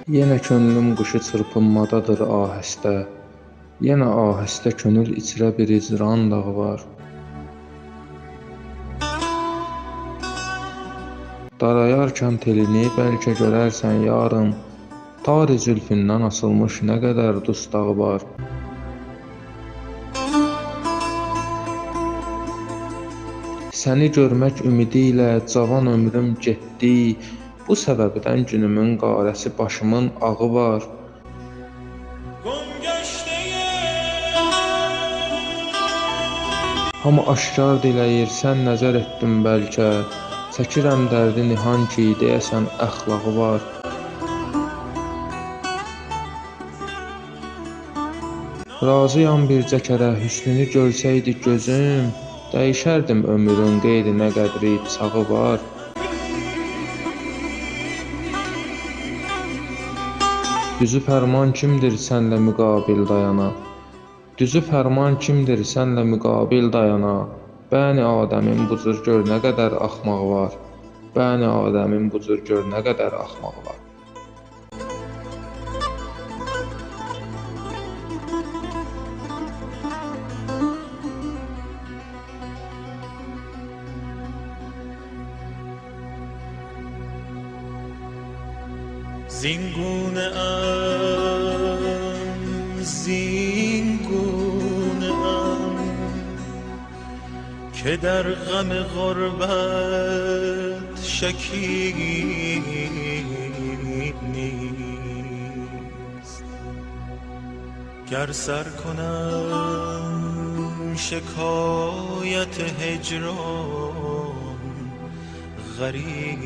Yenə könlüm quşu çırpınmadadır ahəstə, yenə ahəstə könül içrə bir icran dağı var. Darayarkən telini bəlkə görərsən yarım, tar zülfündən asılmış nə qədər dustağı var. Səni görmək ümidi ilə cavan ömrüm getdi, bu səbəbdən günümün qarəsi başımın ağı var. Hamı aşkar diləyir, sən nəzər etdin bəlkə, çəkirəm dərdi nihan ki, deyəsən əxlağı var. Razıyam bircə kərə hüsnünü görsəydi gözüm, dəyişərdim ömrün qeyri nə qədri çağı var. Düzü fərman kimdir sənlə müqabil dayana? Düzü fərman kimdir sənlə müqabil dayana? Bəni Adəmin bu cür gör nə qədər axmaq var. Bəni Adəmin bu cür gör nə qədər axmaq var. زینگونه که در غم غربت شکیب نیست. گر سر کنم شکایت هجران غریب